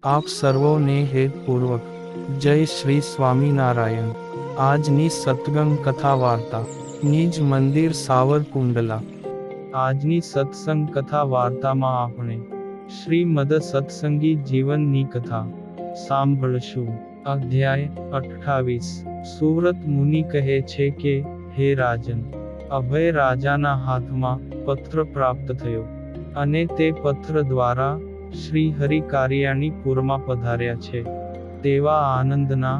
આપ સર્વોને હેતપૂર્વક જય શ્રી સ્વામિનારાયણ। આજની સત્સંગ કથા વાર્તા નિજ મંદિર સાવરકુંડલા। આજની સત્સંગ કથા વાર્તામાં આપણે શ્રીમદ સત્સંગી જીવનની કથા સાંભળશું। અધ્યાય 28। સુવ્રત મુનિ કહે છે કે, હે રાજન, અભય રાજાના હાથમાં પત્ર પ્રાપ્ત થયો, અને તે પત્ર દ્વારા શ્રી હરિ કારિયાણીપુરમાં પધાર્યા છે તેવા આનંદના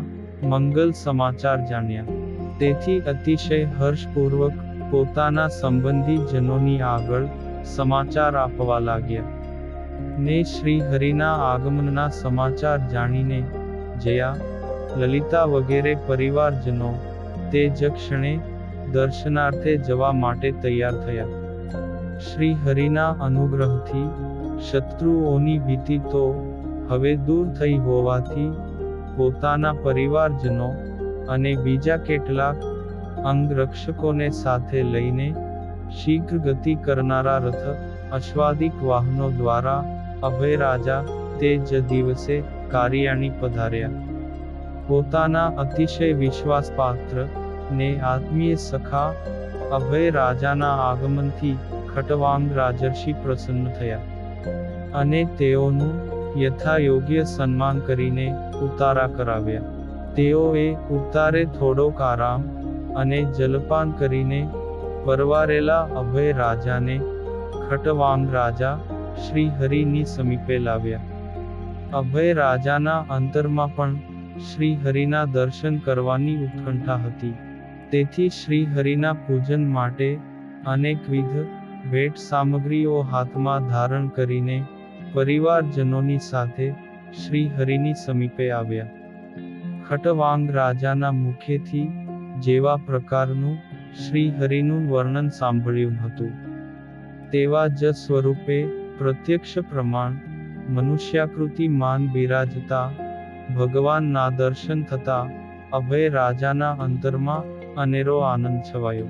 મંગલ સમાચાર જાણ્યા। તેથી અતિશય હર્ષપૂર્વક પોતાના સંબંધી જનોની આગળ સમાચાર આપવા લાગ્યા, ને શ્રી હરિના આગમનના સમાચાર જાણીને જયા, લલિતા વગેરે પરિવારજનો તે જ ક્ષણે દર્શનાર્થે જવા માટે તૈયાર થયા। શ્રી હરિના અનુગ્રહથી શત્રુઓની ભીતિ તો હવે દૂર થઈ હોવાથી પોતાના પરિવારજનો અને બીજા કેટલાક અંગરક્ષકોને સાથે લઈને શીઘ્ર ગતિ કરનારા રથ અશ્વાદિક વાહનો દ્વારા અભય રાજા તે જ દિવસે કારિયાણી પધાર્યા। પોતાના અતિશય વિશ્વાસપાત્ર ને આત્મીય સખા અભય રાજાના આગમનથી ખટવાંગ રાજર્ષિ પ્રસન્ન થયા, અને તેઓનું યથાયોગ્ય સન્માન કરીને ઉતારા કરાવ્યા। તેઓએ ઉતારે થોડોક આરામ અને જલપાન કરીને પરવારેલા અભય રાજાને ખટવાંગ રાજા શ્રી હરિની સમીપે લાવ્યા। અભય રાજાના અંતરમાં પણ શ્રી હરિના દર્શન કરવાની ઉત્કંઠા હતી, તેથી શ્રી હરિના પૂજન માટે અનેકવિધ ભેટ સામગ્રીઓ હાથમાં ધારણ કરીને પરિવારજનોની સાથે શ્રી હરિની સમીપે આવ્યા। ખટવાંગ રાજાના મુખેથી જેવા પ્રકારનું શ્રી હરિનું વર્ણન સાંભળ્યું હતું, તેવા જ સ્વરૂપે પ્રત્યક્ષ પ્રમાણ મનુષ્યાકૃતિ માન બિરાજતા ભગવાનના દર્શન થતા અભય રાજાના અંતરમાં અનેરો આનંદ છવાયો,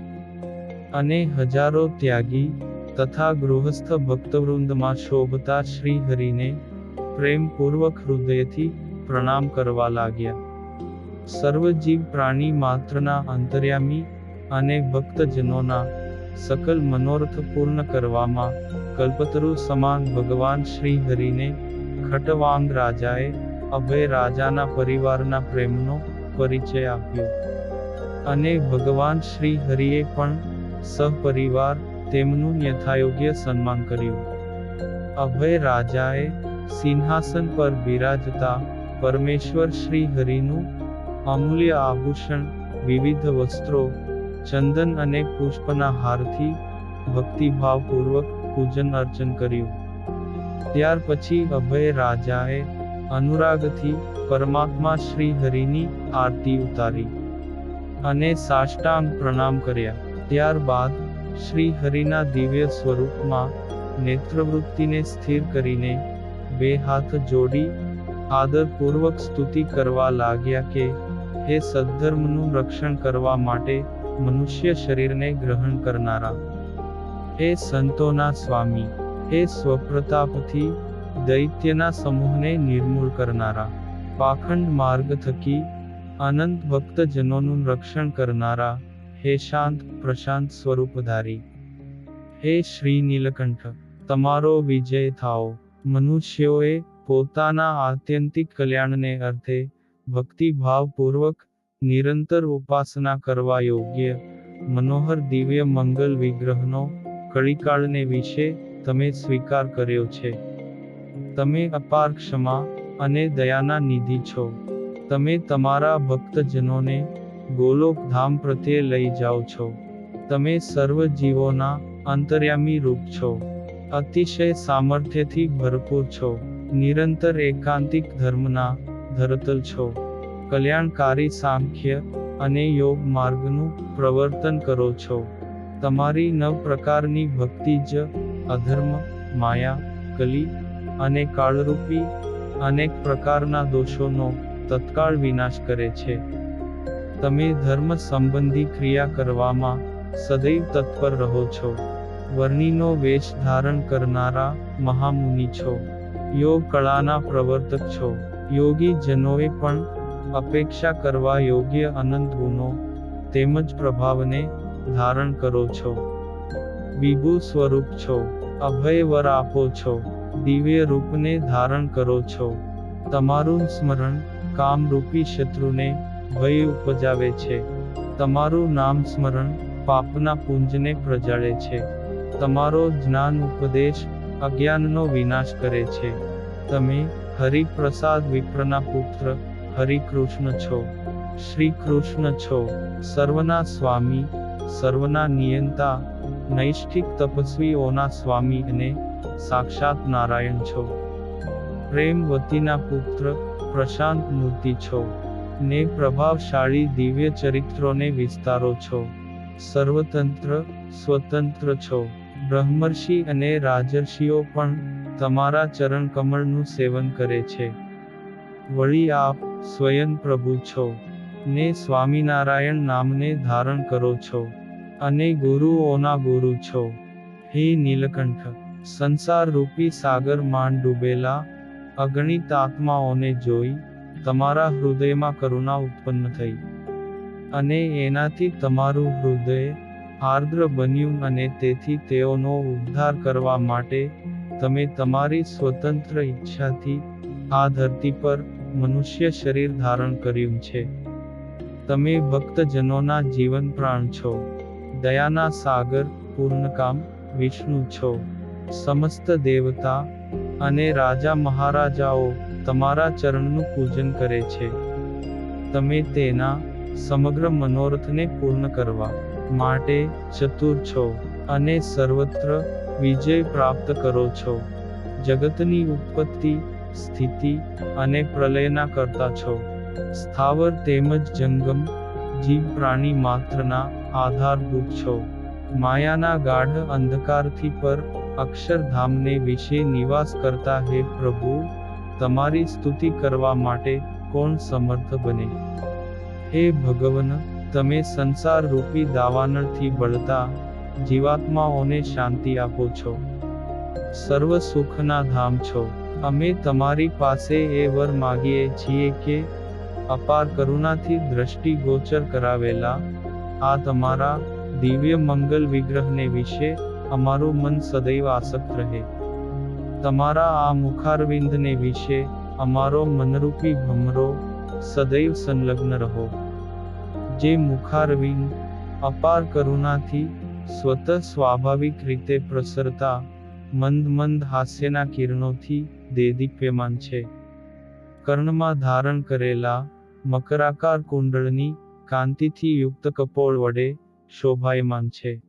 અને હજારો ત્યાગી તથા ગૃહસ્થ ભક્તવૃંદમાં શોભતા શ્રી હરિને પ્રેમપૂર્વક હૃદયથી પ્રણામ કરવા લાગ્યા। સર્વજીવ પ્રાણી માત્રના અંતર્યામી અને ભક્તજનોના સકલ મનોરથ પૂર્ણ કરવામાં કલ્પતરુ સમાન ભગવાન શ્રી હરિને ખટવાંગ રાજાએ અભય રાજાના પરિવારના પ્રેમનો પરિચય આપ્યો, અને ભગવાન શ્રી હરિએ પણ સહપરિવાર તેમનું યથાયોગ્ય સન્માન કર્યું। અભય રાજાએ સિંહાસન પર બિરાજતા પરમેશ્વર શ્રી હરિનું અમૂલ્ય આભૂષણ વિવિધ વસ્ત્રો, ચંદન અને પુષ્પના હારથી ભક્તિભાવપૂર્વક પૂજન અર્ચન કર્યું। ત્યાર પછી અભય રાજાએ અનુરાગથી પરમાત્મા શ્રી હરિની આરતી ઉતારી અને સાષ્ટાંગ પ્રણામ કર્યા। ત્યારબાદ શ્રી હરિના દિવ્ય સ્વરૂપમાં નેત્રવૃત્તિને સ્થિર કરીને બે હાથ જોડી આદરપૂર્વક સ્તુતિ કરવા લાગ્યા કે, હે સદ્ધર્મનું રક્ષણ કરવા માટે મનુષ્ય શરીરને ગ્રહણ કરનારા, હે સંતોના સ્વામી, હે સ્વપ્રતાપથી દૈત્યના સમૂહને નિર્મૂળ કરનારા, પાખંડ માર્ગ થકી અનંત ભક્તજનોનું રક્ષણ કરનારા, હે શાંત પ્રશાંત સ્વરૂપધારી, હે શ્રી નીલકંઠ, તમારો વિજય થાઓ। મનુષ્યોએ પોતાના આત્યંતિક કલ્યાણને અર્થે ભક્તિભાવપૂર્વક નિરંતર ઉપાસના કરવા યોગ્ય મનોહર દિવ્ય મંગલ વિગ્રહનો કળીકાળને વિશે તમે સ્વીકાર કર્યો છે। તમે અપાર ક્ષમા અને દયાના નિધિ છો। તમે તમારા ભક્તજનોને ગોલોકધામ પ્રત્યે લઈ જાઓ છો। તમે સર્વ જીવોના અંતર્યામી રૂપ છો। અતિશય સામર્થ્યથી ભરપૂર છો। નિરંતર એકાંતિક ધર્મના ધરતલ છો। કલ્યાણકારી સાંખ્ય અને યોગ માર્ગનું પ્રવર્તન કરો છો। તમારી 9 પ્રકારની ભક્તિ જ અધર્મ, માયા, કલી અને કાળરૂપી અનેક પ્રકારના દોષોનો તત્કાળ વિનાશ કરે છે। તમે ધર્મ સંબંધી ક્રિયા કરવામાં સદૈવ તત્પર રહો છો। વર્ણિનો વેશ ધારણ કરનારા મહામુનિ છો। યોગ કળાના પ્રવર્તક છો. યોગી જનોએ પણ અપેક્ષા કરવા યોગ્ય અનંત ગુણો તેમજ પ્રભાવને ધારણ કરો છો. વિભુ સ્વરૂપ છો. અભય વર આપો છો. દિવ્ય રૂપને ધારણ કરો છો. તમારું સ્મરણ કામરૂપી શત્રુને ભય ઉપજાવે છે. તમારું નામ સ્મરણ પાપના પુંજને પ્રજાળે છે. તમારો જ્ઞાન ઉપદેશ અજ્ઞાનનો વિનાશ કરે છે. તમે હરિપ્રસાદ વિપ્રના પુત્ર હરિકૃષ્ણ છો. શ્રી કૃષ્ણ છો. સર્વના સ્વામી, સર્વના નિયંતા, નૈષ્ઠિક તપસ્વીઓના સ્વામી અને સાક્ષાત નારાયણ છો. પ્રેમવતીના પુત્ર પ્રશાંત મૂર્તિ છો. ને પ્રભાવશાળી દિવ્ય ચરિત્રોને વિસ્તારો છો. સર્વતંત્ર સ્વતંત્ર છો. બ્રહ્મર્ષિ અને રાજર્ષિઓ પણ તમારા ચરણ કમળનું સેવન કરે છે. વળી આપ સ્વયં પ્રભુ છો. ને સ્વામિનારાયણ નામને ધારણ કરો છો. અને ગુરુઓના ગુરુ છો. હે નીલકંઠ, સંસાર રૂપી સાગર માં ડૂબેલા અગણિત આત્માઓને જોઈ તમારા હૃદયમાં કરુણા ઉત્પન્ન થઈ. અને એનાથી તમારું હૃદય આર્દ્ર બન્યું અને તેથી તેઓનો ઉદ્ધાર કરવા માટે તમે તમારી સ્વતંત્ર ઈચ્છાથી આ ધરતી પર મનુષ્ય શરીર ધારણ કર્યું છે. તમે ભક્તજનોના જીવન પ્રાણ છો. દયાના સાગર પૂર્ણકામ વિષ્ણુ છો. સમસ્ત દેવતા અને રાજા મહારાજાઓ તમારા ચરણનું પૂજન કરે છે. તમે તેના સમગ્ર મનોરથને પૂર્ણ કરવા માટે ચતુર છો અને સર્વત્ર વિજય પ્રાપ્ત કરો છો. જગતની ઉત્પત્તિ, સ્થિતિ અને પ્રલયના કરતા છો. સ્થાવર તેમજ જંગમ જીવ પ્રાણી માત્રના આધારભૂત છો. માયાના ગાઢ અંધકારથી પર અક્ષરધામને વિશે નિવાસ કરતા હે પ્રભુ, તમારી સ્તુતિ કરવા માટે કોણ સમર્થ બને? હે ભગવન, તમે સંસાર રૂપી દાવાનળથી બળતા જીવાત્માઓને શાંતિ આપો છો. સર્વ સુખના ધામ છો. અમે તમારી પાસે એ વર માગીએ છીએ કે અપાર કરુણાથી દ્રષ્ટિ ગોચર કરાવેલા આ તમારા દિવ્ય મંગલ વિગ્રહને વિશે અમારું મન સદૈવ આસક્ત રહે. તમારા આ મુખારવિંદને વિશે અમારો મનરૂપી ભમરો સદૈવ સંલગ્ન રહો. જે મુખારવિંદ અપાર કરુણાથી સ્વતઃ સ્વાભાવિક રીતે પ્રસરતા મંદ મંદ હાસ્યના કિરણોથી દેદીપ્યમાન છે. કર્ણમાં ધારણ કરેલા મકરાકાર કુંડળની કાંતિથી યુક્ત કપોળ વડે શોભાયમાન છે.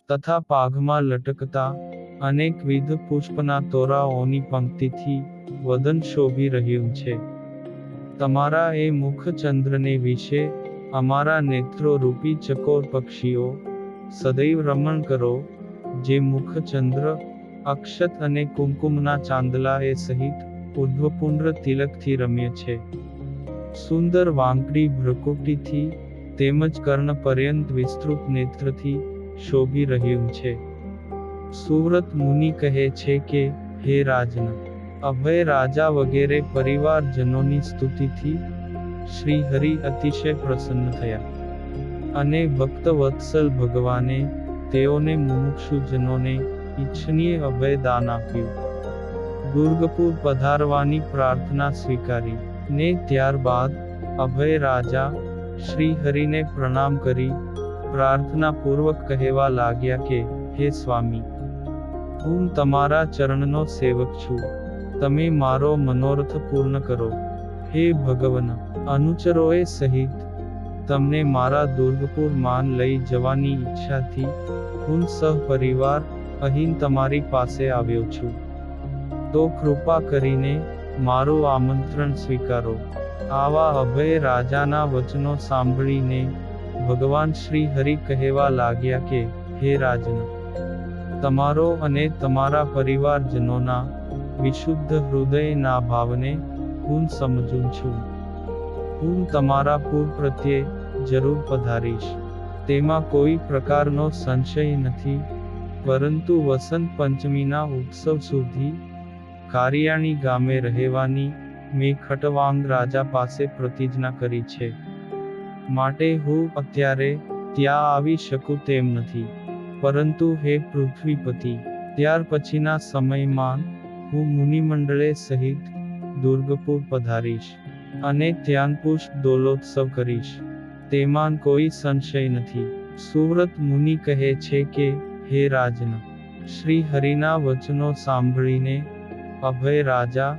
તથા પાઘમાં લટકતા અનેકવિધ પુષ્પના તોરાઓની પંક્તિથી વદન શોભી રહ્યું છે. તમારા એ મુખ ચંદ્રને વિશે અમારા નેત્રો રૂપી ચકોર પક્ષીઓ સદૈવ રમણ કરો. જે મુખ ચંદ્ર અક્ષત અને કુમકુમના ચાંદલા એ સહિત ઉર્ધ્વપુંડ્ર તિલકથી રમ્ય છે. સુંદર વાંકડી ભ્રુકુટીથી તેમજ કર્ણ પર્યંત વિસ્તૃત નેત્રથી શોભી રહ્યું છે. સુવ્રત મુનિ કહે છે કે, હે રાજન, અભય રાજા વગેરે પરિવારજનોની સ્તુતિથી શ્રી હરિ અતિશય પ્રસન્ન થયા. અને ભક્તવત્સલ ભગવાને તેઓને મુમુક્ષુજનોને ઈચ્છનીય અભય દાન આપ્યું. દુર્ગપુર પધારવાની પ્રાર્થના સ્વીકારી ને ત્યારબાદ અભય રાજા શ્રી હરિને પ્રણામ કરી પ્રાર્થના પૂર્વક કહેવા લાગ્યા કે, હે સ્વામી, હું તમારા ચરણનો સેવક છું. તમે મારો મનોરથ પૂર્ણ કરો. હે ભગવન, અનુચરોએ સહિત તમને મારા દુર્ગપુર માન લઈ જવાની ઈચ્છાથી હું સહપરિવાર અહીં તમારી પાસે આવ્યો છું. તો કૃપા કરીને મારું આમંત્રણ સ્વીકારો. આવા અભય રાજાના વચનો સાંભળીને ભગવાન શ્રી હરિ કહેવા લાગ્યા કે, હે રાજન, તમારો અને તમારા પરિવારજનોના વિશુદ્ધ હૃદયના ભાવને હું સમજું છું. હું તમારા પૂર પ્રત્યે જરૂર પધારીશ. તેમાં કોઈ પ્રકારનો સંશય નથી. પરંતુ વસંત પંચમીના ઉત્સવ સુધી કારિયાણી ગામે રહેવાની મેં ખટવાંગ રાજા પાસે પ્રતિજ્ઞા કરી છે. માટે હું અત્યારે ત્યાં આવી શકું તેમ નથી. પરંતુ હે પૃથ્વીપતિ, ત્યાર પછીના સમયમાં હું મુનિમંડળે સહિત દુર્ગપુર પધારીશ અને ત્યાં પુષ્પ દોલોત્સવ કરીશ. તેમાં કોઈ સંશય નથી. સુવ્રત મુનિ કહે છે કે, હે રાજન, શ્રી હરિના વચનો સાંભળીને અભય રાજા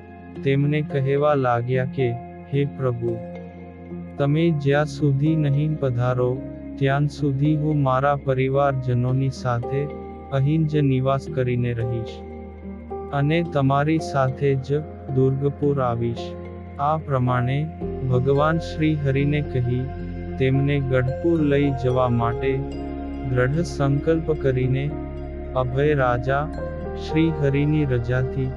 તેમને કહેવા લાગ્યા કે, હે પ્રભુ, તમે જ્યાં સુધી નહીં પધારો ત્યાં સુધી હું મારા પરિવારજનોની સાથે અહીં જ નિવાસ કરીને રહીશ અને તમારી સાથે જ દુર્ગપુર આવીશ. આ પ્રમાણે ભગવાન શ્રી હરિને કહી તેમને ગઢપુર લઈ જવા માટે દ્રઢ સંકલ્પ કરીને અભય રાજા શ્રી હરિની રજાથી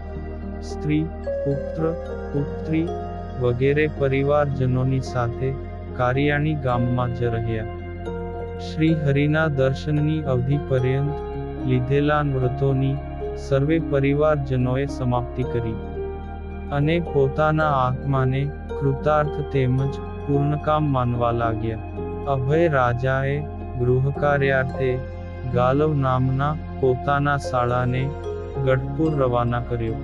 સ્ત્રી, પુત્ર, પુત્રી વગેરે પરિવારજનોની સાથે કારિયાણી ગામમાં જ રહ્યા. શ્રી હરિના દર્શનની અવધિ પર્યંત લીધેલા વ્રતોની સર્વે પરિવારજનોએ સમાપ્તિ કરી અને પોતાના આત્માને કૃતાર્થ તેમજ પૂર્ણકામ માનવા લાગ્યા. અભય રાજાએ ગૃહકાર્યાર્થે ગાલવ નામના પોતાના શાળાને ગઢપુર રવાના કર્યો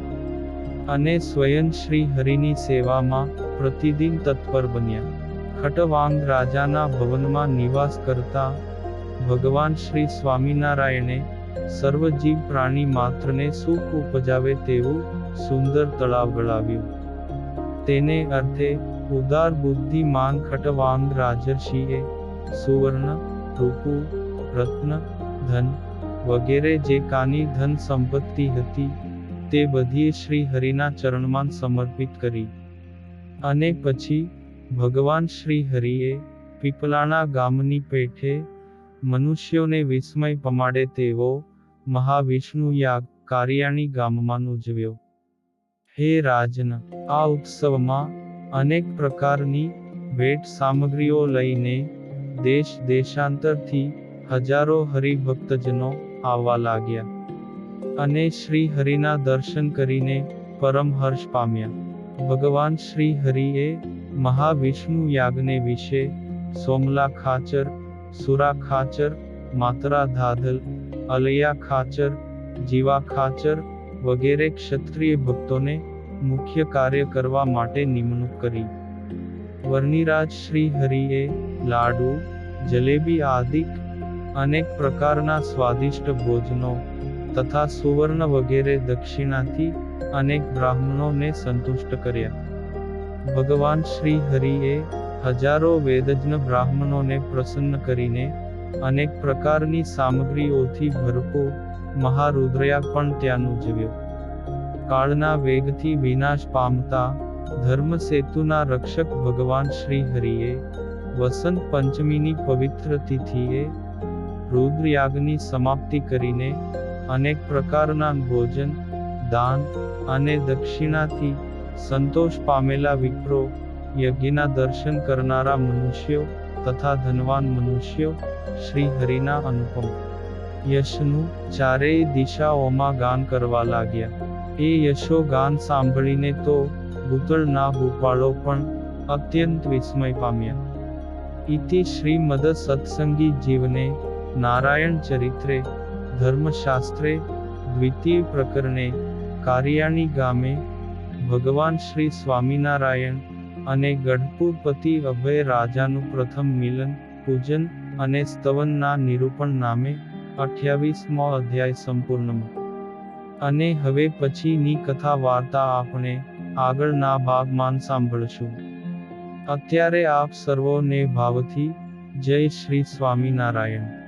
અને સ્વયં શ્રી હરિની સેવામાં પ્રતિદિન તત્પર બન્યા. ખટવાંગ રાજાના ભવનમાં નિવાસ કરતા ભગવાન શ્રી સ્વામિનારાયણે સર્વજીવ પ્રાણી માત્રને સુખ ઉપજાવે તેવું સુંદર તળાવ ગળાવ્યું. તેને અર્થે ઉદાર બુદ્ધિમાન ખટવાંગ રાજર્ષિએ સુવર્ણ, રૂપુ, રત્ન, ધન વગેરે જે કાની ધન સંપત્તિ હતી તે બધી શ્રી હરિના ચરણમાં સમર્પિત કરી. અને પછી ભગવાન શ્રી હરિએ પીપલાણા ગામની પેઠે મનુષ્યોને વિસ્મય પમાડે તેવો મહાવિષ્ણુ યાગ કારિયાણી ગામમાં ઉજવ્યો. હે રાજન, આ ઉત્સવમાં અનેક પ્રકારની ભેટ સામગ્રીઓ લઈને દેશ દેશાંતરથી હજારો હરિભક્તજનો આવવા લાગ્યા અને શ્રી હરિના દર્શન કરીને પરમ હર્ષ પામ્યા. ભગવાન શ્રી હરિએ મહાવિષ્ણુ યાગને વિશે સોમલા ખાચર, સુરા ખાચર, માતરા ધાધલ, અલૈયા ખાચર, જીવા ખાચર વગેરે ક્ષત્રિય ભક્તોને મુખ્ય કાર્ય કરવા માટે નિમણૂક કરી. વર્ણિરાજ શ્રી હરિએ લાડુ, જલેબી આદિક અનેક પ્રકારના સ્વાદિષ્ટ ભોજનો તથા સુવર્ણ વગેરે દક્ષિણાથી અનેક બ્રાહ્મણોને સંતુષ્ટ કર્યા. ભગવાન શ્રી હરિએ હજારો વેદજ્ઞ બ્રાહ્મણોને પ્રસન્ન કરીને અનેક પ્રકારની સામગ્રીઓથી ભરપૂર મહારુદ્રયાગ પણ ત્યાં ઉજવ્યો. કાળના વેગથી વિનાશ પામતા ધર્મસેતુના રક્ષક ભગવાન શ્રી હરિએ વસંત પંચમીની પવિત્ર તિથિએ રુદ્રયાગની સમાપ્તિ કરીને અનેક પ્રકારના ભોજન, દાન અને દક્ષિણાથી સંતોષ પામેલા વિપ્રો, યજ્ઞના દર્શન કરનારા મનુષ્યો તથા ધનવાન મનુષ્યો શ્રી હરિના અનુપમ યશનું ચારેય દિશાઓમાં ગાન કરવા લાગ્યા. એ યશો ગાન સાંભળીને તો ભૂતળના ભૂપાળો પણ અત્યંત વિસ્મય પામ્યા. ઇતિ શ્રીમદ સત્સંગી જીવને નારાયણ ચરિત્રે ધર્મશાસ્ત્રે દ્વિતીય પ્રકરણે કારિયાણી ગામે ભગવાન શ્રી સ્વામિનારાયણ અને ગઢપુરપતિ અભય રાજાનું પ્રથમ મિલન, પૂજન અને સ્તવનના નિરૂપણ નામે 28મો અધ્યાય સંપૂર્ણ. અને હવે પછીની કથા વાર્તા આપણે આગળના ભાગમાં સાંભળશું. અત્યારે આપ સર્વોને ભાવથી જય શ્રી સ્વામિનારાયણ.